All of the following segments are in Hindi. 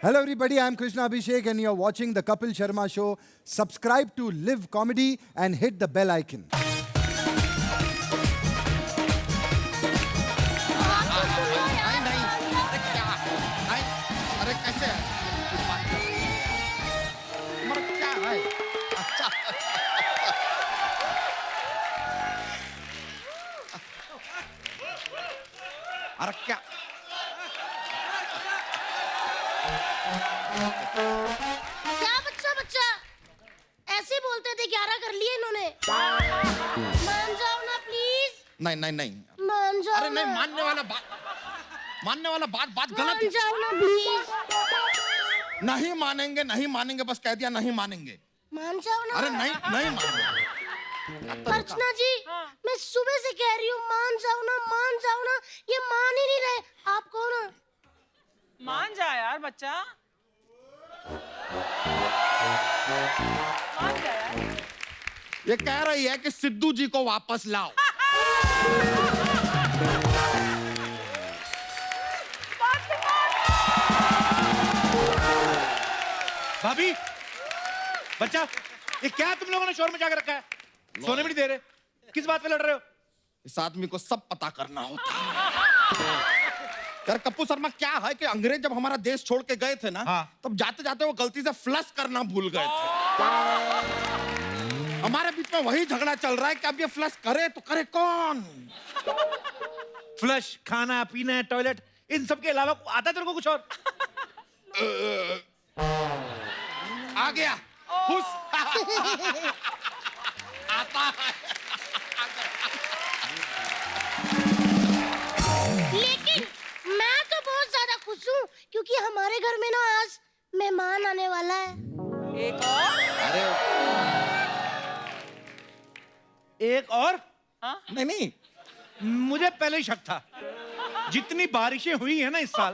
Hello everybody, I'm Krishna Abhishek and you're watching the Kapil Sharma Show. Subscribe to Live Comedy and hit the bell icon. अरे कैसे है? मर क्या है? अच्छा। अरे क्या? क्या बच्चा ऐसे बोलते थे 11 कर लिए इन्होंने। मान जाओ ना प्लीज। नहीं नहीं नहीं। मान जाओ अरे नहीं, ना। मानने वाला बात गलत मान है। जाओ ना प्लीज। नहीं मानेंगे, बस कह दिया नहीं मानेंगे। मान जाओ ना। अरे नहीं मानेंगे। अर्चना जी, मैं सुबह से कह रही हूँ मान जाओ ना। ये मान ही नहीं रहे। आप कौन हो? मान जा यार बच्चा, मान जा यार। ये कह रही है कि सिद्धू जी को वापस लाओ। भाभी, बच्चा, ये क्या तुम लोगों ने शोर मचा के रखा है? सोने भी नहीं दे रहे। किस बात पे लड़ रहे हो? इस आदमी को सब पता करना होता है। यार कप्पू शर्मा, क्या है कि अंग्रेज जब हमारा देश छोड़ के गए थे ना, हाँ। तब जाते जाते वो गलती से फ्लश करना भूल गए थे। हमारे बीच में वही झगड़ा चल रहा है कि अब ये फ्लश करे तो करे कौन? फ्लश, खाना पीना, टॉयलेट, इन सब के अलावा आता तेरे को कुछ और? आ गया खुश। आता है। लेकिन मैं तो बहुत ज्यादा खुश हूँ क्योंकि हमारे घर में ना आज मेहमान आने वाला है। एक और? अरे एक और? हाँ? नहीं, मुझे पहले ही शक था। जितनी बारिशें हुई है ना इस साल,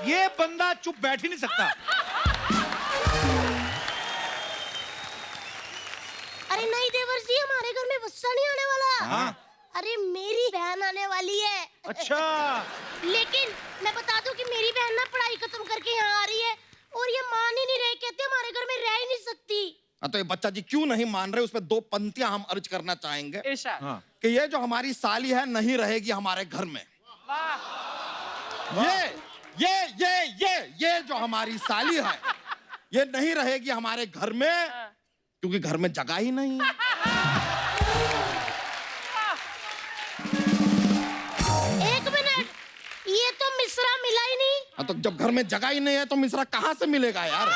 ये बंदा चुप बैठ ही नहीं सकता। अरे नहीं देवर जी, हमारे घर में बच्चा नहीं आने वाला। हाँ। अरे मेरी बहन आने वाली है। अच्छा, लेकिन मैं बता दूं कि मेरी बहन ना पढ़ाई खत्म करके यहाँ आ रही है और ये मान ही नहीं रहे, कहते हमारे घर में रह ही नहीं सकती। तो ये बच्चा जी क्यों नहीं मान रहे, उस पर 2 पंक्तियां हम अर्ज करना चाहेंगे इरशाद। हाँ। कि ये जो हमारी साली है नहीं रहेगी हमारे घर में। वाह। ये जो हमारी साली है, ये नहीं रहेगी हमारे घर में क्योंकि घर में जगह ही नहीं है। एक मिनट, ये तो मिश्रा मिला ही नहीं। तो जब घर में जगह ही नहीं है तो मिश्रा कहाँ से मिलेगा यार?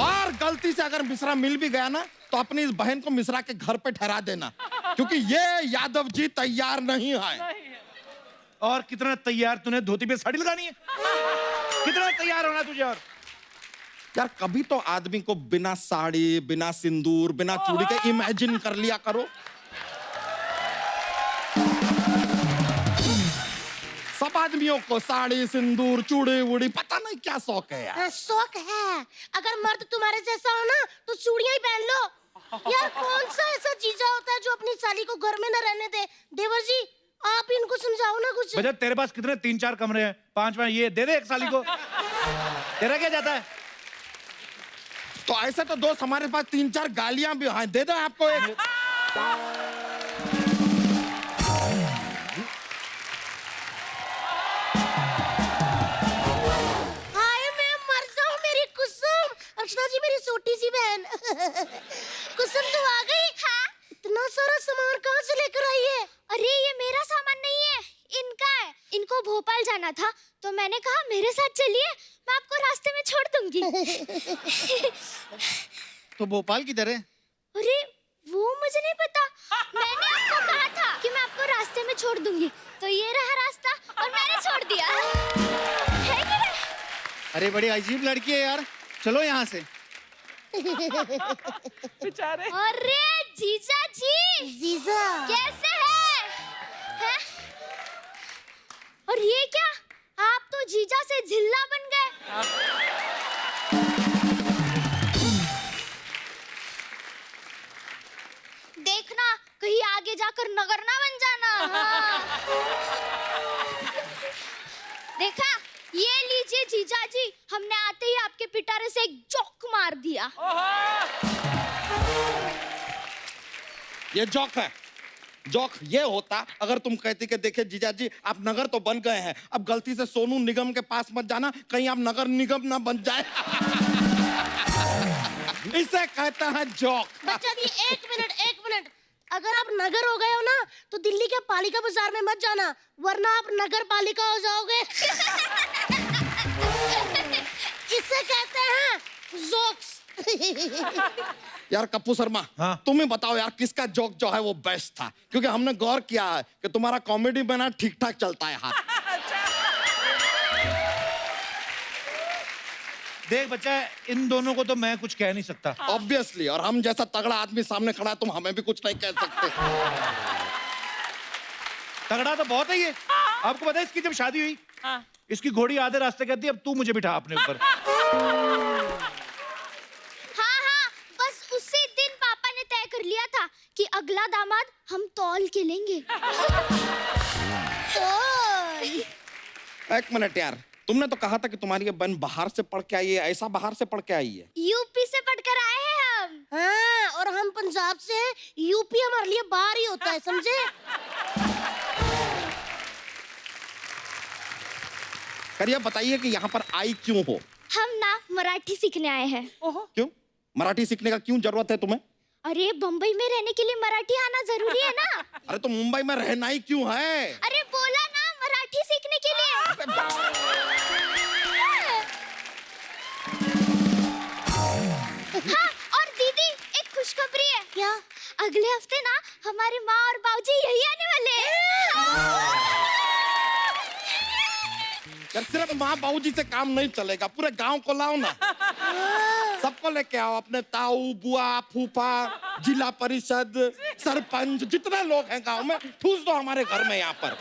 और गलती से अगर मिश्रा मिल भी गया ना, तो अपनी इस बहन को मिश्रा के घर पे ठहरा देना, क्योंकि ये यादव जी तैयार नहीं है। और कितना तैयार तूने धोती पे साड़ी लगानी है? कितना तैयार होना तुझे? और यार कभी तो आदमी को बिना साड़ी, बिना सिंदूर, बिना चूड़ी के इमेजिन कर लिया करो। सब आदमियों को साड़ी, सिंदूर, चूड़ी वूड़ी पता नहीं क्या शौक है यार। शौक है। अगर मर्द तुम्हारे जैसा हो ना तो चूड़ियां ही पहन लो। यार कौन सा ऐसा चीजा होता है जो अपनी साली को घर में न रहने दे? देवर जी, आप इनको समझाओ ना कुछ। बजट, तेरे पास कितने 3-4 कमरे हैं? 5 ये दे दे एक साली को। तेरा क्या जाता है? तो ऐसे तो दोस्त हमारे पास 3-4 गालियां भी हैं, दे दो आपको एक। हाय मैं मर जाऊं मेरी कुसुम। अर्चना जी मेरी छोटी सी बहन। कुसुम तो आ गई? हाँ। इतना सारा सामान कहाँ से लेकर आई है? अरे ये मेरा सामान नहीं है, इनका है। इनको भोपाल जाना था तो मैंने कहा मेरे साथ चलिए, मैं आपको रास्ते में छोड़ दूंगी। तो भोपाल किधर है? अरे वो मुझे नहीं पता, मैंने आपको कहा था कि मैं आपको रास्ते में छोड़ दूंगी, तो ये रहा रास्ता और मैंने छोड़ दिया। है कि नहीं? अरे बड़ी अजीब लड़की है यार, चलो यहाँ से। बेचारे। अरे जीजा जी, जीजा कैसे हैं? और ये क्या, आप तो जीजा से झिल्ला बन गए। देखना कहीं आगे जाकर नगर ना बन जाना। हाँ। देखा, ये ली लीजिए जीजा जी, हमने आते ही आपके पिटारे से एक जोक मार दिया। ये जोक है। जोक ये होता अगर तुम कहती कि देखिए जीजा जी आप नगर तो बन गए हैं, अब गलती से सोनू निगम के पास मत जाना, कहीं आप नगर निगम ना बन जाए। इसे कहता है जोक। बच्चा जी एक मिनट, अगर आप नगर हो गए हो ना तो दिल्ली के पालिका बाजार में मत जाना, वरना आप नगर पालिका हो जाओगे। इसे कहते हैं जोक्स। यार कप्पू शर्मा, हाँ? तुम ही बताओ यार किसका जोक जो है वो बेस्ट था, क्योंकि हमने गौर किया है कि तुम्हारा कॉमेडी में ना ठीक ठाक चलता है हाथ। देख बच्चा, इन दोनों को तो मैं कुछ कह नहीं सकता। ऑब्वियसली, और हम जैसा तगड़ा आदमी सामने खड़ा है तुम हमें भी कुछ नहीं कह सकते। तगड़ा तो बहुत है ये। आपको पता है इसकी जब शादी हुई, हाँ। इसकी घोड़ी आधे रास्ते कहती अब तू मुझे बिठा अपने ऊपर। हाँ, बस उसी दिन पापा ने तय कर लिया था कि अगला दामाद हम तौल के लेंगे। एक मिनट यार, तुमने तो कहा था कि तुम्हारी ये बहन बाहर से पढ़ के आई है, ऐसा बाहर से पढ़ के आई है? यूपी से पढ़कर आए हैं हम। हाँ, और हम पंजाब से हैं, यूपी हमारे लिए बाहर ही होता है, समझे? करिए बताइए कि यहाँ पर आई क्यों हो? हम ना मराठी सीखने आए हैं। क्यों? मराठी सीखने का क्यों जरूरत है तुम्हें? अरे बम्बई में रहने के लिए मराठी आना जरूरी है ना। अरे तो मुंबई में रहना ही क्यों है? अरे बोला ना मराठी सीखने के लिए। हाँ, और दीदी एक खुशखबरी है। क्या? अगले हफ्ते ना हमारे माँ और बाबूजी यही आने वाले हैं। यार सिर्फ माँ बाबूजी से काम नहीं चलेगा, पूरे गांव को लाओ ना। सबको लेके आओ, अपने ताऊ, बुआ, फूफा, जिला परिषद, सरपंच, जितने लोग हैं गांव में ठूस दो हमारे घर में। यहाँ पर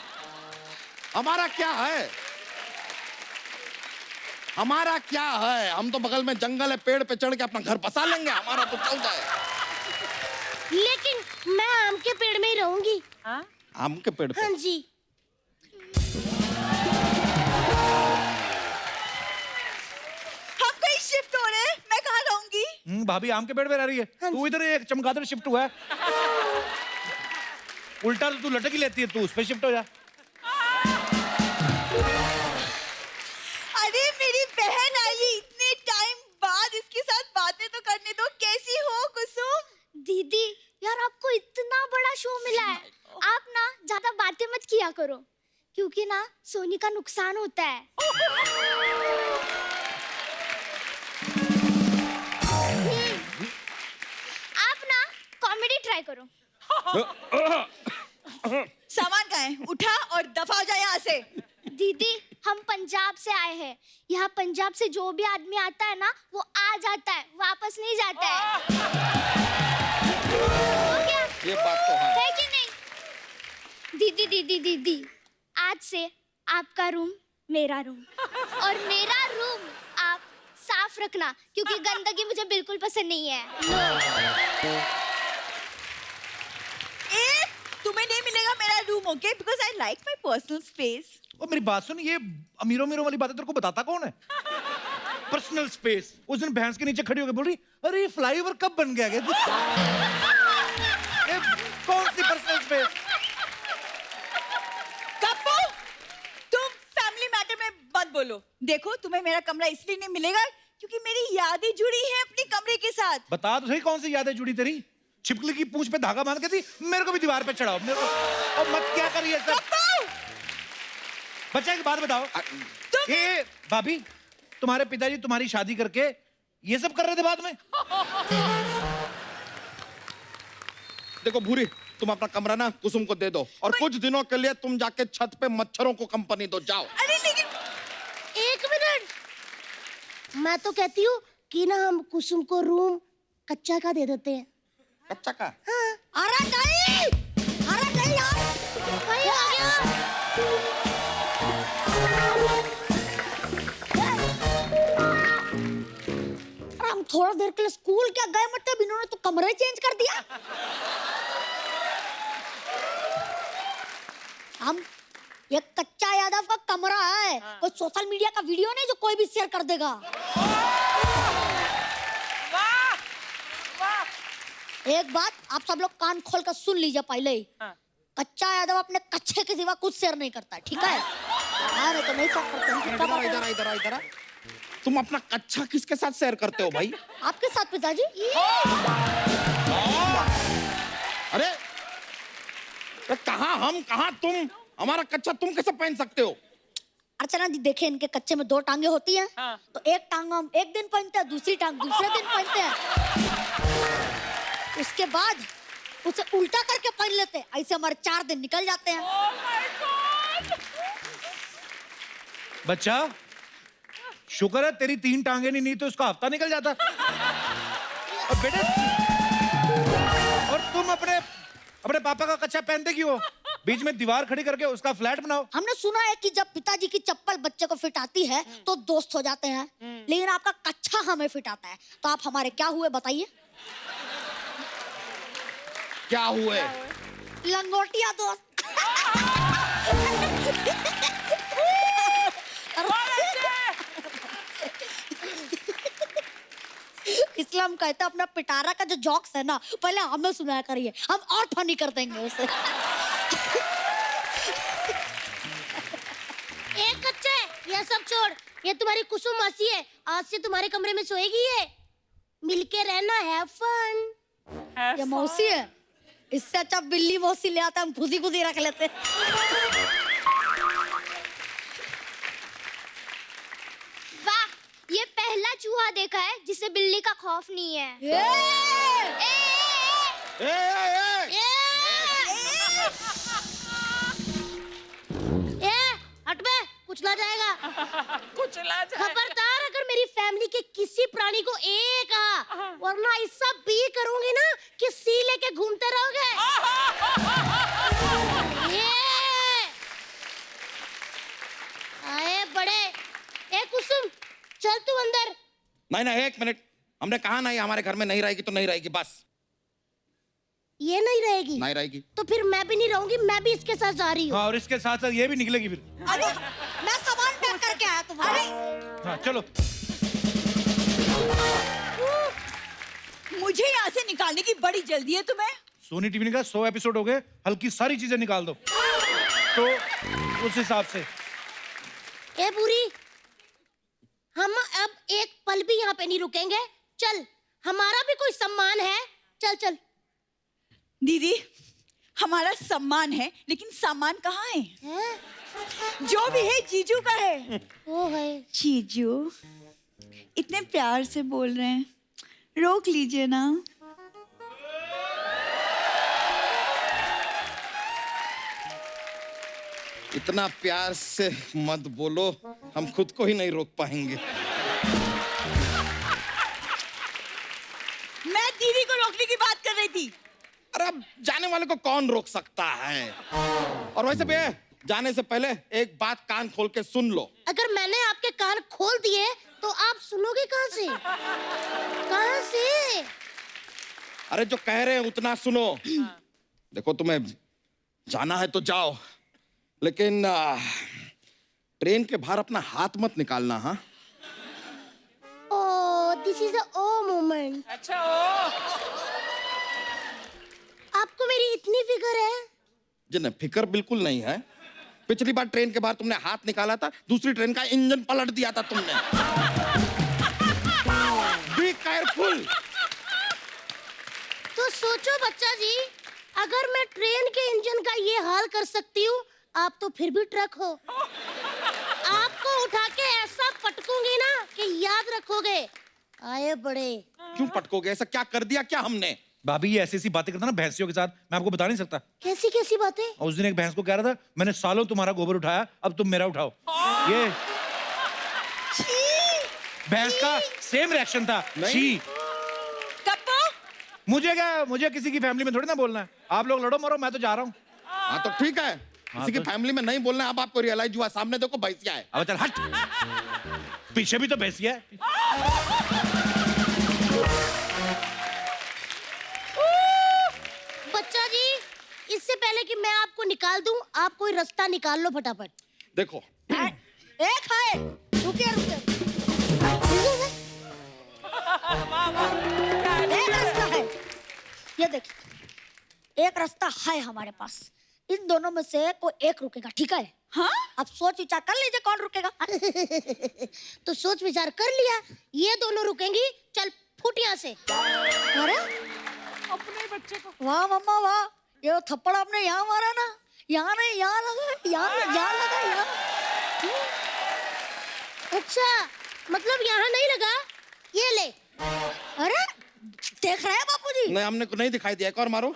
हमारा क्या है? हमारा क्या है? हम तो बगल में जंगल है, पेड़ पे चढ़ के अपना घर बसा लेंगे, हमारा तो चल जाए। लेकिन मैं आम के पेड़ में ही रहूंगी। हाँ? आम के पेड़ पे? हाँ जी। हम कहीं शिफ्ट हो रहे हैं, मैं कहाँ रहूंगी? भाभी आम के पेड़ पे रह रही है, तू इधर एक चमगादड़ शिफ्ट हुआ है। उल्टा तो तू लटक ही लेती है, तू उस पे शिफ्ट हो जा। अरे मेरी बहन आई है इतने टाइम बाद, इसके साथ बातें तो करने दो। कैसी हो कुसुम? दीदी यार आपको इतना बड़ा शो मिला है, आप ना ज्यादा बातें मत किया करो, क्योंकि ना सोनी का नुकसान होता है। आप ना कॉमेडी ट्राई करो। सामान कहाँ है? उठा और दफा हो जाए यहाँ से। दीदी हम पंजाब से आए हैं, यहाँ पंजाब से जो भी आदमी आता है ना वो आ जाता है, वापस नहीं जाता है। हो गया? ये बात तो है। है कि नहीं? दीदी दीदी दीदी, आज से आपका रूम मेरा रूम, और मेरा रूम आप साफ रखना, क्योंकि गंदगी मुझे बिल्कुल पसंद नहीं है। ए, तुम्हें नहीं मिलेगा मेरा room, okay? Because I like my personal space. और मेरी बात सुन, ये अमीरों अमीरों वाली बातें तेरे को बताता कौन है? Personal space. उस दिन भैंस के नीचे खड़ी होकर बोल रही, अरे ये फ्लाईओवर कब बन गया? ये कौन सी पर्सनल स्पेस? कप्पू, तुम फैमिली मैटर में मत बोलो। देखो तुम्हें मेरा कमरा इसलिए नहीं मिलेगा क्योंकि मेरी यादें जुड़ी हैं अपनी कमरे के साथ। बता तो सही, कौन सी यादें जुड़ी तेरी? छिपकली की पूंछ पे धागा बांध के थी, मेरे को भी दीवार पे चढ़ाओ, मेरे को। और मत क्या करिए सब। बच्चा एक बात बताओ, ये भाभी तुम्हारे पिताजी तुम्हारी शादी करके ये सब कर रहे थे बाद में? देखो भूरी, तुम अपना कमरा ना कुसुम को दे दो, और कुछ दिनों के लिए तुम जाके छत पे मच्छरों को कंपनी दो, जाओ। अरे लेकिन एक मिनट, मैं तो कहती हूँ कि ना हम कुसुम को रूम कच्चा का दे देते हैं। कच्चा का? अरे नहीं यार, भाई आ गया। अरे हम थोड़ा देर के लिए स्कूल क्या गए, मतलब इन्होंने तो कमरा चेंज कर दिया। हम ये कच्चा यादव का कमरा है, कोई सोशल मीडिया का वीडियो नहीं जो कोई भी शेयर कर देगा। वाह वाह। एक बात आप सब लोग कान खोल कर सुन लीजिए पहले ही। हाँ। कच्चा यादव अपने कच्चे के सिवा कुछ शेयर नहीं करता, ठीक है? हाँ, नहीं तो नहीं शेयर करते हैं। कितना बात है? इधर इधर इधर तुम अपना कच्चा किसके साथ शेयर करते हो भाई? आपके साथ पिताजी। अरे कहाँ हम कहाँ तुम? हमारा कच्चा तुम कैसे पहन सकते हो? अर्चना जी देखे इनके कच्चे में 2 टांगे होती हैं। हाँ। तो एक टांग हम एक दिन पहनते हैं, दूसरी टांग दूसरे दिन पहनते हैं। उसके बाद उसे उल्टा करके पहन लेते हैं, ऐसे हमारे 4 दिन निकल जाते हैं। Oh my God! बच्चा शुक्र है तेरी 3 टांगे नहीं तो उसका हफ्ता निकल जाता। और बेटे और तुम अपने पापा का कच्चा पहनते क्यों हो? बीच में दीवार खड़ी करके उसका फ्लैट बनाओ। हमने सुना है कि जब पिताजी की चप्पल बच्चे को फिट आती है तो दोस्त हो जाते हैं, लेकिन आपका कच्चा हमें फिट आता है, तो आप हमारे क्या हुए बताइए? क्या हुए? लंगोटिया दोस्त। इसलिए हम कहते हैं अपना पिटारा का जो जॉक्स है ना पहले हमें सुनाया करिए, हम और फनी कर देंगे उसे। एक कच्चा है, ये सब छोड़। ये तुम्हारी कुसुम मासी है, आज से तुम्हारे कमरे में सोएगी ये। मिलके रहना, हैव फन। ये मौसी है, इससे अच्छा बिल्ली मौसी ले आता, हम खुदी खुदी रख लेते। वाह, ये पहला चूहा देखा है जिसे बिल्ली का खौफ नहीं है। ए! ए, हट बे, कुचला जाएगा। कुचला जाए। खबरदार अगर मेरी फैमिली के किसी प्राणी को ए कहा, वरना ऐसा बी करूंगी ना कि सी लेके घूमते रहोगे। आए बड़े। ए कुसुम, चल तू अंदर। नहीं 1 मिनट, हमने कहा नहीं हमारे घर में नहीं रहेगी तो नहीं रहेगी, बस। ये नहीं रहेगी? नहीं रहेगी तो फिर मैं भी नहीं रहूंगी, मैं भी इसके साथ जा रही हूँ। हाँ, और इसके साथ साथ ये भी निकलेगी फिर। अरे मैं सामान पैक करके आया तुम्हारे। हाँ चलो। मुझे यहाँ से निकालने की बड़ी जल्दी है तुम्हें। सोनी टीवी ने कहा 100 एपिसोड हो गए, हल्की सारी चीजें निकाल दो, तो उस हिसाब से। ए बुरी, हम अब एक पल भी यहाँ पे नहीं रुकेंगे। चल, हमारा भी कोई सम्मान है। चल चल। दीदी, हमारा सम्मान है लेकिन सामान कहाँ है? हैं? जो भी है जीजू का है। वो है। जीजू इतने प्यार से बोल रहे हैं, रोक लीजिए ना। इतना प्यार से मत बोलो, हम खुद को ही नहीं रोक पाएंगे। मैं दीदी को रोकने की बात कर रही थी। अरे अब जाने वाले को कौन रोक सकता है? और वैसे भी जाने से पहले एक बात कान खोल के सुन लो। अगर मैंने आपके कान खोल दिए तो आप सुनोगे कहाँ से? कहाँ से? अरे जो कह रहे हैं उतना सुनो। देखो, तुम्हें जाना है तो जाओ, लेकिन ट्रेन के बाहर अपना हाथ मत निकालना। हाँ, oh, this is a oh moment. अच्छा ओ। आपको मेरी इतनी फिक्र है? जिन्हें फिक्र बिल्कुल नहीं है। पिछली बार ट्रेन के बाहर तुमने हाथ निकाला था, दूसरी ट्रेन का इंजन पलट दिया था तुमने। Be careful. तो सोचो बच्चा जी, अगर मैं ट्रेन के इंजन का ये हाल कर सकती हूँ, आप तो फिर भी ट्रक हो। आपको उठा के ऐसा पटकूंगी ना कि याद रखोगे। आए बड़े। क्यों पटकोगे? ऐसा क्या कर दिया क्या हमने? भाभी ये ऐसी बातें करता ना भैंसियों के साथ, मैं आपको बता नहीं सकता। कैसी कैसी बातें? और उस दिन एक भैंस को कह रहा था, मैंने सालों तुम्हारा गोबर उठाया, अब तुम मेरा उठाओ। ये भैंस का सेम रिएक्शन था। छी। कप्पो, मुझे क्या, मुझे किसी की फैमिली में थोड़ी ना बोलना है। आप लोग लड़ो मरो, मैं तो जा रहा हूँ। हाँ तो ठीक है, किसी की फैमिली में नहीं बोलना है। अब आपको रियलाइज हुआ, सामने देखो भैंसिया है। अब चल हट, पीछे भी तो भैंसिया है। बच्चा जी, इससे पहले कि मैं आपको निकाल दूं, आप कोई रास्ता निकाल लो फटाफट। देखो एक है, रुकिए रुकिए, एक रास्ता है, ये देखिए, एक रास्ता है हमारे पास। इन दोनों में से कोई एक रुकेगा, ठीक है? हाँ? अब सोच विचार कर लीजिए कौन रुकेगा। तो सोच विचार कर लिया, ये दोनों रुकेंगी। चल फूट यहाँ से। अरे अपने बच्चे को वाह मम्मा वाह, ये थप्पड़ आपने यहाँ मारा ना, यहाँ नहीं यहाँ लगा, यहाँ लगा यहाँ। अच्छा, मतलब यहाँ नहीं लगा, ये ले। अरे देख रहे हैं बापूजी? नहीं, हमने को नहीं दिखाई दिया, एक और मारो।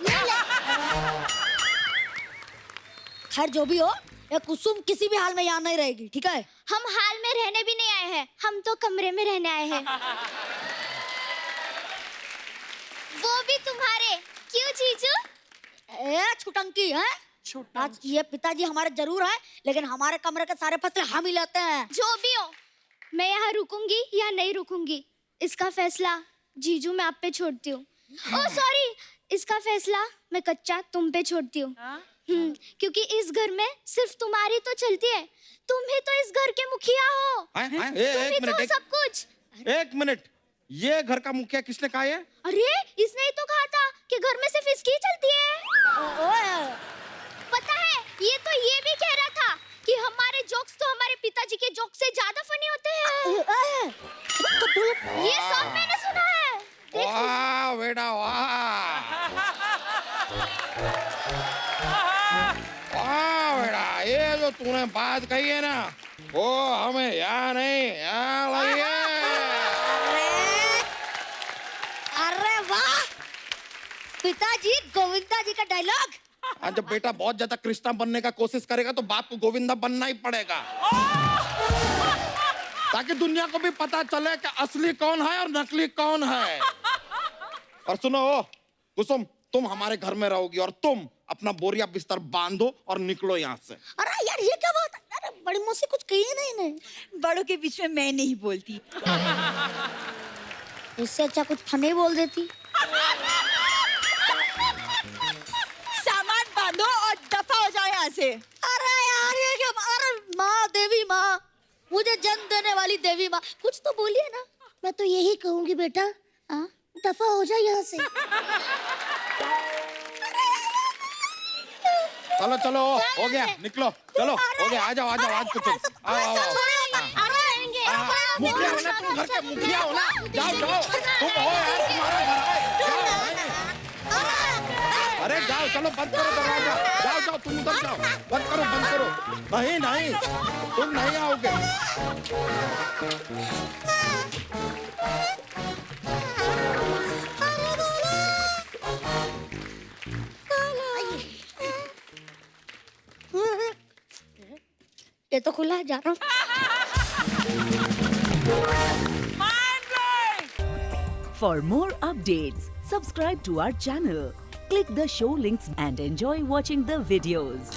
खैर जो भी हो, ये कुसुम किसी भी हाल में यहाँ नहीं रहेगी, ठीक है? हम हाल में रहने भी नहीं आए हैं, हम तो कमरे में रहने आए हैं। वो भी तुम्हारे, क्यों जीजू? ए छुटंकी है? आज ये पिताजी हमारे जरूर हैं, लेकिन हमारे कमरे के सारे फैसले हम ही लेते हैं। जो भी हो, मैं यहाँ रुकूंगी या नहीं रुकूंगी, इसका फैसला जीजू मैं आप पे छोड़ती हूँ। ओह सॉरी, इसका फैसला मैं कच्चा तुम पे छोड़ती हूँ। क्योंकि इस घर में सिर्फ तुम्हारी तो चलती है, तुम ही तो इस घर के मुखिया हो। हैं? तुम एक ही मिनट, तो सब कुछ। एक मिनट, ये घर का मुखिया किसने कहा है? अरे इसने ही तो कहा था कि घर में सिर्फ इसकी ही चलती है। ओए, पता है, ये तो ये भी कह रहा था कि हमारे जोक्स तो हमारे पिताजी के जोक्स से ज्यादा फनी होते हैं। ये सब मैंने सुना है। वाह बेटा वाह, वाह बेटा, ये जो तूने बात कही है ना, वो हमें यहाँ नहीं, यहाँ लगी है। अरे वाह, पिताजी गोविंदा जी का डायलॉग। हाँ, जब बेटा बहुत ज्यादा कृष्णा बनने का कोशिश करेगा तो बाप को गोविंदा बनना ही पड़ेगा, ताकि दुनिया को भी पता चले कि असली कौन है और नकली कौन है। और सुनो कुसुम, तुम हमारे घर में रहोगी और तुम अपना बोरिया बिस्तर बांधो और निकलो यहाँ से। अरे यार ये क्या बात है? अरे बड़ी मुझसे कुछ कही नहीं ने। बड़ों के बीच में मैं नहीं बोलती। इससे अच्छा कुछ फनी बोल देती। सामान बांधो और दफा हो जाओ यहाँ से। अरे यार ये क्या? अरे माँ, देवी माँ, मुझे जन्म देने वाली देवी माँ, कुछ तो बोलिए ना। मैं तो यही कहूंगी बेटा, हाँ? दफा हो जाए यहाँ से। चलो चलो, हो गया, निकलो, चलो, हो गया, आ जाओ आ जाओ, आज कुछ आओ आओ आओ। मुखिया हो ना तुम, घर के मुखिया हो ना, जाओ जाओ, तुम हो यार, तुम्हारा घर है, जाओ भाई। अरे जाओ, चलो बंद करो दरवाजा, जाओ जाओ, तुम उधर जाओ, बंद करो बंद करो। नहीं नहीं, तुम नहीं आओगे। ये तो खुला है, जा रहा हूँ। For more updates, subscribe to our channel, click the show links and enjoy watching the videos.